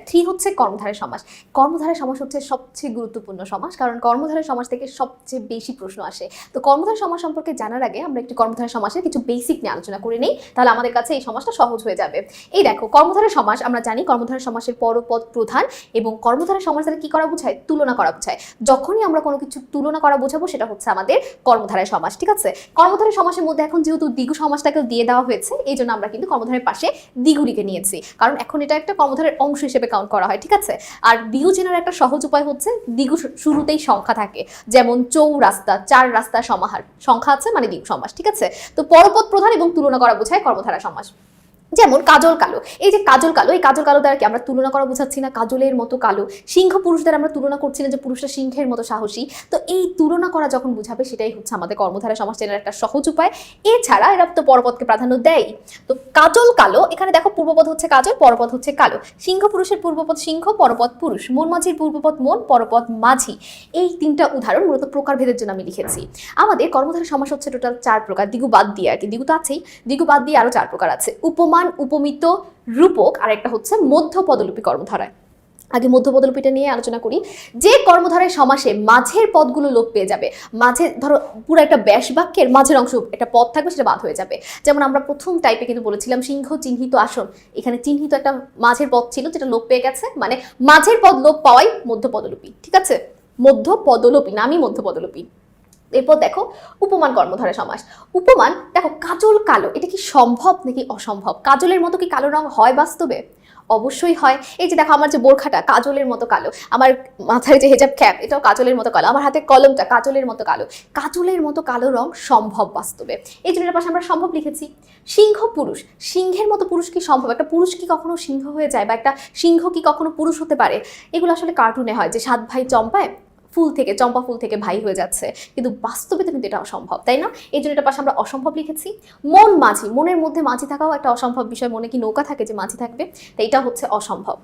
3 হচ্ছে কর্মধারয় সমাস। কর্মধারয় সমাস হচ্ছে সবচেয়ে গুরুত্বপূর্ণ সমাস, কারণ কর্মধারয় সমাস থেকে সবচেয়ে বেশি প্রশ্ন আসে। তো কর্মধারয় সমাস সম্পর্কে জানার আগে আমরা একটু কর্মধারয় সমাসের কিছু বেসিক নিয়ে আলোচনা করে নিই, তাহলে আমাদের কাছে এই সমাসটা সহজ হয়ে যাবে। এই দেখো, কর্মধারয় সমাস আমরা জানি কর্মধারয় সমাসের পরপদ প্রধান, এবং কর্মধারয় সমাস দ্বারা কি করা বোঝায়? তুলনা করা বোঝায়। যখনই আমরা কোনো কিছু তুলনা করা বোঝাবো সেটা হচ্ছে আমাদের কর্মধারয় সমাস। ঠিক আছে, কর্মধারয় সমাসের মধ্যে এখন যেহেতু দ্বিগু সমাসটাকে দিয়ে দেওয়া হয়েছে, এই জন্য আমরা কিন্তু কর্মধারয়ের পাশে দ্বিগুটিকে নিয়েছি, কারণ এখন এটা একটা কর্মধারয়ের অংশ হিসেবে কাউন্ট করা হয়। ঠিক আছে, আর দ্বিগু চেনার একটা সহজ উপায় হচ্ছে দ্বিগু শুরুতেই সংখ্যা থাকে, যেমন চৌরাস্তা, 4 রাস্তা সমাহার, সংখ্যা আছে মানে দ্বিগু সমাস। ঠিক আছে, তো পরপদ প্রধান এবং তুলনা করা বোঝায় কর্মধারয় সমাস। যেমন কাজল কালো, এই যে কাজল কালো, এই কাজল কালো দ্বারা কি আমরা তুলনা করা বোঝাচ্ছি না কাজলের মতো কালো। সিংহ পুরুষ দ্বারা আমরা তুলনা করছি না যে পুরুষটা সিংহের মতো সাহসী। তো এই তুলনা করা যখন বুঝাবে সেটাই হচ্ছে আমাদের কর্মধারয় সমাস চেনার একটা সহজ উপায়। এছাড়া এরা তো পরপদকে প্রাধান্য দেয়। তো কাজল কালো, এখানে দেখো পূর্বপদ হচ্ছে কাজল, পরপদ হচ্ছে কালো। সিংহ পুরুষের পূর্বপদ সিংহ, পরপদ পুরুষ। মন মাঝির পূর্বপদ মন, পরপদ মাঝি। এই 3টা উদাহরণ মূলত প্রকারভেদের জন্য আমি লিখেছি। আমাদের কর্মধারয় সমাস হচ্ছে টোটাল 4 প্রকার, দ্বিগু বাদ দিয়ে আর কি, দ্বিগু তো আছেই, দ্বিগু বাদ দিয়ে আরো 4 প্রকার আছে। উপমান, উপমিত, রূপক, আর একটা হচ্ছে মধ্য পদলোপী কর্মধারয়। আগে মধ্য পদলোপীটা নিয়ে আলোচনা করি। যে কর্মধারয় সমাসে মাঝের পদগুলো লোপ পেয়ে যাবে, মাঝে ধরো পুরো একটা ব্যাস বাক্যের মাঝের অংশ একটা পদ থাকবে, সেটা বাদ হয়ে যাবে। যেমন আমরা প্রথম টাইপে কিন্তু বলেছিলাম সিংহ চিহ্নিত আসন, এখানে চিহ্নিত একটা মাঝের পদ ছিল যেটা লোপ পেয়ে গেছে, মানে মাঝের পদ লোপ পাওয়াই মধ্য পদলোপী। ঠিক আছে, মধ্য পদলোপী, নামই মধ্য পদলোপী। এরপর দেখো উপমান কর্মধারয় সমাস। উপমান দেখো, কাজল কালো, এটা কি সম্ভব নাকি অসম্ভব? কাজলের মতো কি কালো রং হয় বাস্তবে? অবশ্যই হয়। এই যে দেখো, আমার যে বোরখাটা কাজলের মতো কালো, আমার মাথায় যে হেজাব ক্যাপ এটাও কাজলের মতো কালো, আমার হাতে কলমটা কাজলের মতো কালো। কাজলের মতো কালো রং সম্ভব বাস্তবে, এই জন্য এর পাশে আমরা সম্ভব লিখেছি। সিংহ পুরুষ, সিংহের মতো পুরুষ কি সম্ভব? একটা পুরুষ কি কখনো সিংহ হয়ে যায়, বা একটা সিংহ কি কখনো পুরুষ হতে পারে? এগুলো আসলে কার্টুনে হয় যে 7 ভাই চম্পা ফুল থেকে ভাই হয়ে যাচ্ছে, কিন্তু বাস্তবে তো কিন্তু এটা অসম্ভব, তাই না? এই জন্য এটা পাশে আমরা অসম্ভব লিখেছি। মন মাঝি, মনের মধ্যে মাঝি থাকাও একটা অসম্ভব বিষয়, মনে কি নৌকা থাকে যে মাঝি থাকবে? তাই এটা হচ্ছে অসম্ভব।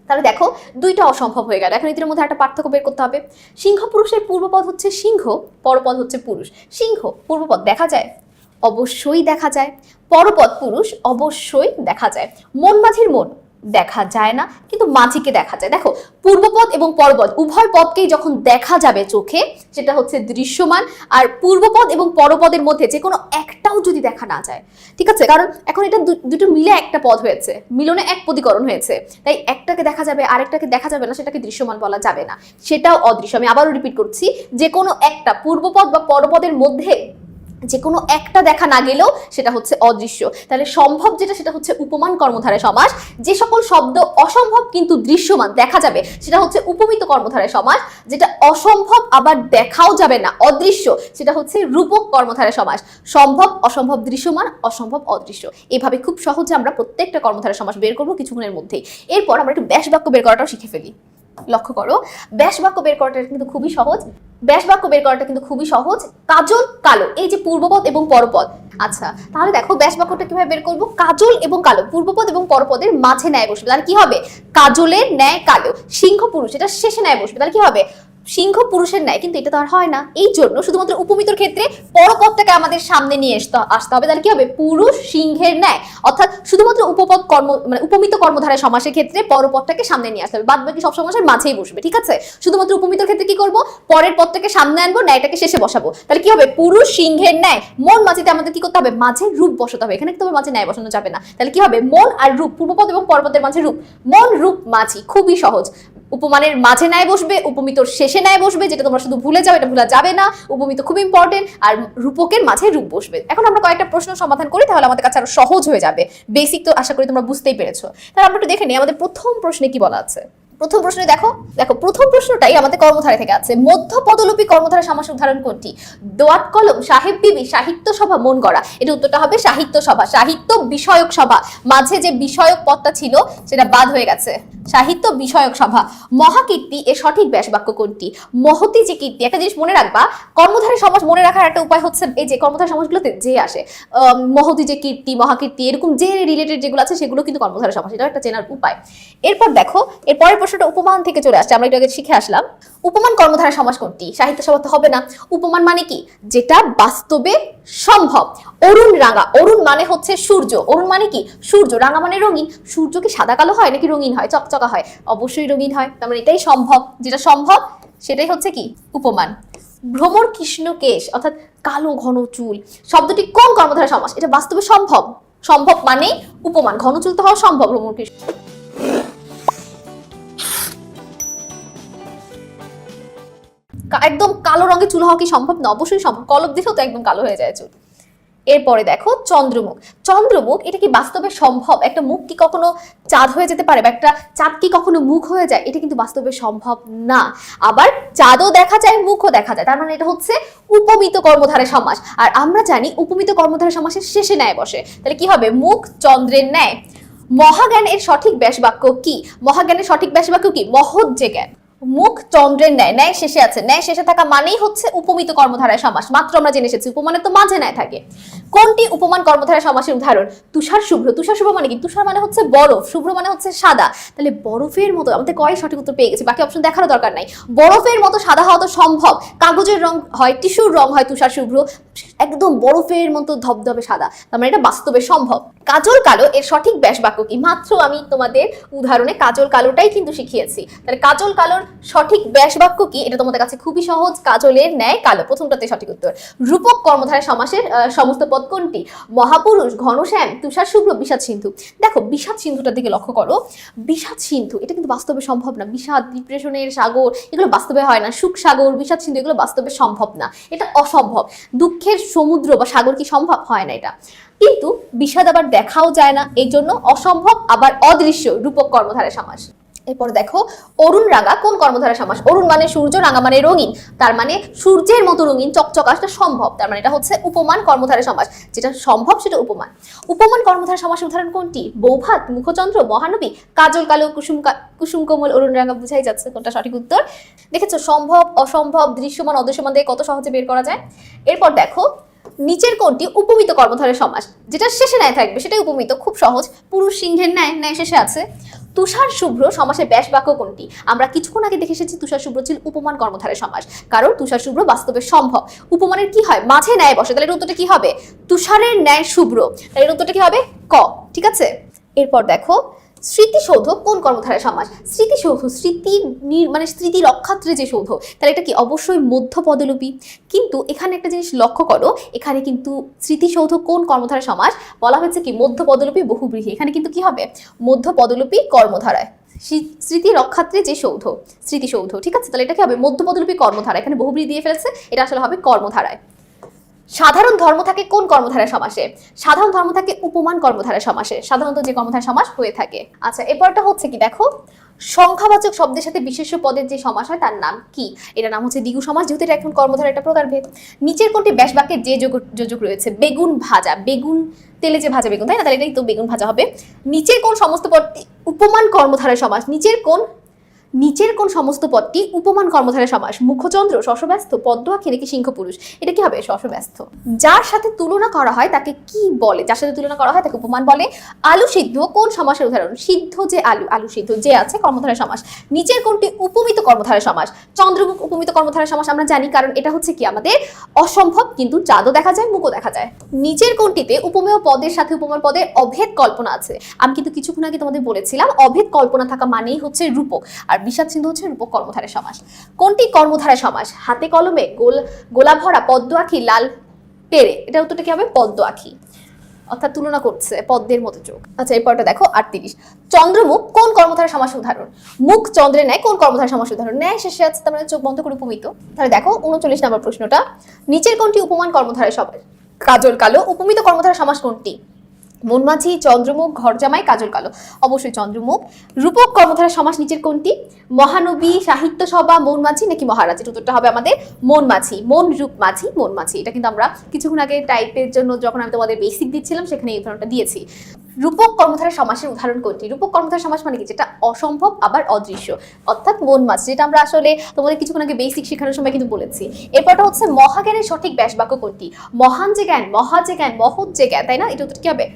তাহলে দেখো 2টা অসম্ভব হয়ে গেল। এখন এদের মধ্যে একটা পার্থক্য বের করতে হবে। সিংহ পুরুষের পূর্বপদ হচ্ছে সিংহ, পরপদ হচ্ছে পুরুষ। সিংহ পূর্বপদ দেখা যায়? অবশ্যই দেখা যায়। পরপদ পুরুষ? অবশ্যই দেখা যায়। মন মাঝির মন দেখা যায় না, কিন্তু মাঝিকে দেখা যায়। দেখো, পূর্বপদ এবং পরপদ উভয় পদকেই যখন দেখা যাবে চোখে, সেটা হচ্ছে দৃশ্যমান। আর পূর্বপদ এবং পরপদের মধ্যে যে কোনো একটাও যদি দেখা না যায়, ঠিক আছে, কারণ এখন এটা দুটো মিলে একটা পদ হয়েছে, মিলনে এক পদীকরণ হয়েছে, তাই একটাকে দেখা যাবে আরেকটাকে দেখা যাবে না, সেটাকে দৃশ্যমান বলা যাবে না, সেটাও অদৃশ্য। আমি আবারও রিপিট করছি, যে কোনো একটা পূর্বপদ বা পরপদের মধ্যে যে কোনো একটা দেখা না গেলেও সেটা হচ্ছে অদৃশ্য। তাহলে সম্ভব যেটা, সেটা হচ্ছে উপমান কর্মধারয় সমাস। যে সকল শব্দ অসম্ভব কিন্তু দৃশ্যমান দেখা যাবে, সেটা হচ্ছে উপমিত কর্মধারয় সমাস। যেটা অসম্ভব আবার দেখাও যাবে না, অদৃশ্য, সেটা হচ্ছে রূপক কর্মধারয় সমাস। সম্ভব, অসম্ভব, দৃশ্যমান, অসম্ভব, অদৃশ্য, এভাবে খুব সহজে আমরা প্রত্যেকটা কর্মধারয় সমাস বের করবো কিছুক্ষণের মধ্যেই। এরপর আমরা একটু ব্যাস বাক্য বের করাটাও শিখে ফেলি। লক্ষ্য করো, ব্যাস বাক্য বের করাটা কিন্তু খুবই সহজ। ব্যাস বাক্য বের করাটা কিন্তু খুবই সহজ। কাজল কালো, এই যে পূর্বপদ এবং পরপদ। আচ্ছা, তাহলে দেখো ব্যাস বাক্যটা কিভাবে বের করবো। কাজল এবং কালো, পূর্বপদ এবং পরপদের মাঝে ন্যায় বসবে, তাহলে কি হবে? কাজলের ন্যায় কালো। সিংহ পুরুষ, এটা শেষে ন্যায় বসবে, তাহলে কি হবে? সিংহ পুরুষের ন্যায়, কিন্তু এটা তো আর হয় না। এই জন্য শুধুমাত্র উপমিতর ক্ষেত্রে পরপদটাকে আমাদের সামনে নিয়ে আসতে হবে, তাহলে কি হবে? পুরুষ সিংহের ন্যায়। অর্থাৎ শুধুমাত্র উপপদ কর্ম মানে উপমিত কর্মধারয় সমাসের ক্ষেত্রে পরপদটাকে সামনে নিয়ে আসতে হবে, বাদ বাকি সব সমাসের মাঝেই বসবে। ঠিক আছে, শুধুমাত্র উপমিতর ক্ষেত্রে কি করব? পরের পদটাকে সামনে আনবো, ন্যায়টাকে শেষে বসাবো, তাহলে কি হবে? পুরুষ সিংহের ন্যায়। মন মাঝিতে আমাদের কি করতে হবে? মাঝে রূপ বসাতে হবে, এখানে কিন্তু মাঝে ন্যায় বসানো যাবে না। তাহলে কি হবে? মন আর রূপ, পূর্বপদ এবং পরপদের মাঝে রূপ, মন রূপ মাঝি। খুবই সহজ। উপমানের মাঝে ন্যায় বসবে, উপমিতর শেষে ন্যায় বসবে, যেটা তোমরা শুধু ভুলে যাও, এটা ভুলা যাবে না। উপমিত খুব ইম্পর্টেন্ট। আর রূপকের মাঝে রূপ বসবে। এখন আমরা কয়েকটা প্রশ্ন সমাধান করি, তাহলে আমাদের কাছে আরো সহজ হয়ে যাবে। বেসিক তো আশা করি তোমরা বুঝতেই পেরেছো। তাহলে আমরা একটু দেখে নিই আমাদের প্রথম প্রশ্নে কি বলা আছে। প্রথম প্রশ্নে দেখো প্রথম প্রশ্নটাই আমাদের কর্মধারা থেকে আছে। মধ্য পদলোপী কর্মধারা সমাস উদাহরণ কোনটি? দোয়াত কলম, সাহেব বিবি, সাহিত্য সভা, মন গড়া। এটা উত্তরটা হবে সাহিত্য সভা। সাহিত্য বিষয়ক সভা, মাঝে যে বিষয়ক পদটা ছিল সেটা বাদ হয়ে গেছে। সাহিত্য বিষয়ক সভা। মহাকীর্তি, এর সঠিক ব্যাস বাক্য কোনটি? মহতি যে কীর্তি, একটা জিনিস মনে রাখবা, কর্মধারয় সমাস মনে রাখার একটা উপায় হচ্ছে এই যে কর্মধারয় সমাসগুলোতে যে আসে মহতি যে কীর্তি, মহাকীর্তি, এরকম যে রিলেটেড যেগুলো আছে সেগুলো কিন্তু কর্মধারয় সমাস, এটা একটা চেনার উপায়। এরপর দেখো, এর পরের প্রশ্নটা উপমান থেকে চলে আসছে, আমরা এটাকে শিখে আসলাম। উপমান কর্মধারয় সমাস কোনটি? সাহিত্য সভা তো হবে না। উপমান মানে কি? যেটা বাস্তবে সম্ভব। অরুণ রাঙা, অরুণ মানে হচ্ছে সূর্য, অরুণ মানে কি? সূর্য, রাঙা মানে রঙিন। সূর্য কি সাদা কালো হয় নাকি রঙিন হয়? চকচকে চকচকা হয়? অবশ্যই রঙিন হয়। তার মানে এটাই সম্ভব, যেটা সম্ভব সেটাই হচ্ছে কি উপমান। ভ্রমর কৃষ্ণ কেশ অর্থাৎ কালো ঘন চুল শব্দটি কোন কর্মধারয় সমাস? এটা বাস্তবে সম্ভব, সম্ভব মানে উপমান। ঘন চুল তো হওয়া সম্ভব, ভ্রমর কৃষ্ণ একদম কালো রঙের চুল হওয়া কি সম্ভব? না, অবশ্যই সম্ভব। কলপ দিলেও তো একদম কালো হয়ে যায় চুল। এরপরে দেখো চন্দ্রমুখ। চন্দ্রমুখ এটা কি বাস্তবে সম্ভব? একটা মুখ কি কখনো চাঁদ হয়ে যেতে পারে, বা একটা চাঁদ কি কখনো মুখ হয়ে যায়? এটা কিন্তু বাস্তবে সম্ভব না। আবার চাঁদও দেখা যায়, মুখও দেখা যায়, তার মানে এটা হচ্ছে উপমিত কর্মধারয় সমাস। আর আমরা জানি উপমিত কর্মধারয় সমাসের শেষে ন্যায় বসে, তাহলে কি হবে? মুখ চন্দ্রের ন্যায়। মহাজ্ঞানের সঠিক ব্যাসবাক্য কি? মহাজ্ঞানের সঠিক ব্যাসবাক্য কি? মহৎ যে জ্ঞান। মুখ চন্দ্রের ন্যায়, ন্যায় শেষে আছে, ন্যায় শেষে থাকা মানেই হচ্ছে উপমিত কর্মধারয় সমাস। মাত্র আমরা জেনে এসেছি উপমানের তো মাঝে ন্যায় থাকে। কোনটি উপমান কর্মধারয় সমাসের উদাহরণ? তুষার শুভ্র। তুষার শুভ্র মানে কি? তুষার মানে হচ্ছে বরফ, শুভ্র মানে হচ্ছে সাদা। তাহলে বরফের মতো, আমাদের কয় সঠিক উত্তর পেয়ে গেছি, বাকি অপশন দেখারও দরকার নাই। বরফের মতো সাদা হওয়া তো সম্ভব। কাগজের রং হয়, টিস্যুর রং হয় তুষার শুভ্র, একদম বরফের মতো ধবধবে সাদা, তার মানে এটা বাস্তবে সম্ভব। কাজল কালো এর সঠিক ব্যাসবাক্য কি? মাত্র আমি তোমাদের উদাহরণে কাজল কালোটাই কিন্তু শিখিয়েছি। তাহলে কাজল কালোর সঠিক ব্যাসবাক্য কি? এটা তোমাদের কাছে খুবই সহজ, কাজলের ন্যায় কালো, প্রথমটাতে সঠিক উত্তর। রূপক কর্মধারয় সমাসের সমস্ত পদ কোনটি? মহাপুরুষ, ঘনশ্যাম, তুষার শুভ্র, বিষাদ সিন্ধু। দেখো বিষাদ সিন্ধুটার দিকে লক্ষ্য করো। বিষাদ সিন্ধু এটা কিন্তু বাস্তবে সম্ভব না। বিষাদ, ডিপ্রেশনের সাগর এগুলো বাস্তবে হয় না। সুখ সাগর, বিষাদ সিন্ধু এগুলো বাস্তবে সম্ভব না, এটা অসম্ভব। দুঃখের সমুদ্র বা সাগর কি সম্ভব? হয় না এটা। কিন্তু বিষাদ আবার দেখাও যায় না, এই জন্য অসম্ভব আবার অদৃশ্য, রূপক কর্মধারয় সমাস। এরপর দেখো অরুণ রাঙা কোন কর্মধারয় সমাস? অরুণ মানে সূর্য, রাঙা মানে রঙিন, তার মানে সূর্যের মতো রঙিন চকচকা, সেটা সম্ভব, তার মানে এটা হচ্ছে উপমান কর্মধারয় সমাস। যেটা সম্ভব সেটা উপমান। উপমান কর্মধারয় সমাসের উদাহরণ কোনটি? বৌভাত, মুখচন্দ্র, মহানবী, কাজল কালো, কুসুম কোমল, অরুণ রাঙা। বুঝাই যাচ্ছে কোনটা সঠিক উত্তর। দেখেছো সম্ভব, অসম্ভব, দৃশ্যমান, অদৃশ্যমান দিয়ে কত সহজে বের করা যায়। এরপর দেখো নিচের কোনটি উপমিত কর্মধারয় সমাস? যেটা শেষে ন্যায় থাকবে সেটাই উপমিত, খুব সহজ। পুরুষ সিংহের ন্যায়, ন্যায় শেষে আছে। তুষার শুভ্র সমাসের ব্যাসবাক্য কোনটি? আমরা কিছুক্ষণ আগে দেখে এসেছি তুষার শুভ্র ছিল উপমান কর্মধারয় সমাস, কারণ তুষার শুভ্র বাস্তবে সম্ভব। উপমানের কি হয়? মাঝে ন্যায় বসে, তাহলে এর উত্তরটা কি হবে? তুষারের ন্যায় শুভ্র, তাহলে এর উত্তরটা কি হবে? ক। ঠিক আছে। এরপর দেখো স্মৃতিসৌধ কোন কর্মধারয় সমাস? স্মৃতিসৌধ, স্মৃতি মানে স্মৃতি রক্ষার্থে যে সৌধ, তাহলে এটা কি? অবশ্যই মধ্য পদলোপী। কিন্তু এখানে একটা জিনিস লক্ষ্য করো, এখানে কিন্তু স্মৃতিসৌধ কোন কর্মধারয় সমাস বলা হয়েছে কি? মধ্য পদলোপী বহুব্রীহি। এখানে কিন্তু কি হবে? মধ্য পদলোপী কর্মধারায়। স্মৃতি রক্ষার্থে যে সৌধ, স্মৃতিসৌধ। ঠিক আছে, তাহলে এটা কি হবে? মধ্য পদলোপী কর্মধারা। এখানে বহুব্রীহি দিয়ে ফেলেছে, এটা আসলে হবে কর্মধারায়। সাধারণ ধর্ম থাকে কোন কর্মধারয় সমাসে? সাধারণ ধর্ম থাকে উপমান কর্মধারয় সমাসে, সাধারণত যে কর্মধারয় সমাস হয়ে থাকে। আচ্ছা এরপরটা হচ্ছে কি দেখো, সংখ্যাবাচক শব্দের সাথে বিশেষ্য পদের যে সমাস হয় তার নাম কি? এটা নাম হচ্ছে দ্বিগু সমাস, যেহেতু এটা এখন কর্মধারয় একটা প্রকারভেদ। নিচের কোনটি ব্যাস বাক্যে যে যোজক রয়েছে? বেগুন ভাজা, বেগুন তেলে যে ভাজা বেগুন, তাই না? তাহলে এটাই তো বেগুন ভাজা হবে। নিচের কোন সমস্ত পদটি উপমান কর্মধারয় সমাস? নিচের কোন সমস্ত পদটি উপমান কর্মধারয় সমাস? মুখচন্দ্র, শশব্যস্ত, পদ্ম আঁখি নাকি সিংহ পুরুষ? এটা কি হবে? শশব্যস্ত। যার সাথে তুলনা করা হয় তাকে কি বলে? যার সাথে তুলনা করা হয় তাকে উপমান বলে। আলু সিদ্ধ কোন সমাসের উদাহরণ? সিদ্ধ যে আলু, আলু সিদ্ধ যে আছে, কর্মধারয় সমাস। নিচের কোনটি উপমিত কর্মধারয় সমাস? চন্দ্রমুখ উপমিত কর্মধারয় সমাস আমরা জানি, কারণ এটা হচ্ছে কি আমাদের অসম্ভব, কিন্তু চাঁদও দেখা যায়, মুখও দেখা যায়। নিচের কোনটিতে উপমেয় পদের সাথে উপমেয় পদের অভেদ কল্পনা আছে? আমি কিন্তু কিছুক্ষণ আগে তোমাদের বলেছিলাম অভেদ কল্পনা থাকা মানেই হচ্ছে রূপক, আর বিষাদ সিন্ধু হচ্ছে রূপক কর্মধারয় সমাস। কোনটি কর্মধারয় সমাস? হাতে কলমে, গোলা ভরা, পদ্ম আঁখি, লাল পেরে। এটা উত্তরটা কি হবে? পদ্ম আঁখি, অর্থাৎ তুলনা করছে পদ্মের মতো চোখ। আচ্ছা এরপরটা দেখো 38। চন্দ্রমুখ কোন কর্মধারয় সমাস উদাহরণ? মুখ চন্দ্রের ন্যায় কোন কর্মধারয় সমাস উদাহরণ? ন্যায় শেষে আছে, তার মানে চোখ বন্ধ করে উপমিত। তাহলে দেখো 39 নম্বর প্রশ্নটা, নিচের কোনটি উপমান কর্মধারয় সমাস? কাজল কালো। উপমিত কর্মধারয় সমাস কোনটি? মনমাঝি, চন্দ্রমুখ, ঘরজামাই, কাজল কালো। অবশ্যই চন্দ্রমুখ। রূপক কর্মধারয় সমাস নিচের কোনটি? মহানবী, সাহিত্য সভা, মনমাঝি নাকি মহারাজ? এর উত্তরটা হবে আমাদের মনমাঝি, মন রূপ মাঝি, মনমাঝি। এটা কিন্তু আমরা কিছুক্ষণ আগে টাইপের জন্য যখন আমি তোমাদের বেসিক দিচ্ছিলাম সেখানে এই উদাহরণটা দিয়েছি। রূপক কর্মধারয় সমাসের উদাহরণ কোনটি? রূপক কর্মধারয় সমাস মানে কি? যেটা অসম্ভব আবার অদৃশ্য, অর্থাৎ মনমাঝি, যেটা আমরা আসলে তোমাদের কিছুক্ষণ আগে বেসিক শেখানোর সময় কিন্তু বলেছি। এরপরটা হচ্ছে মহাজ্ঞানের সঠিক ব্যাস বাক্য কোনটি? মহান যে জ্ঞান, মহা যে জ্ঞান, মহৎ যে জ্ঞান, তাই না? এটা উত্তর কি হবে?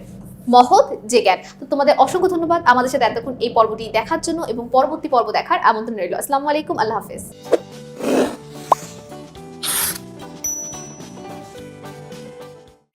মহৎ যে জ্ঞান। তো তোমাদের অসংখ্য ধন্যবাদ আমাদের সাথে এতক্ষণ এই পর্বটি দেখার জন্য, এবং পরবর্তী পর্ব দেখার আমন্ত্রণ রইল। আসসালামু আলাইকুম, আল্লাহ হাফেজ।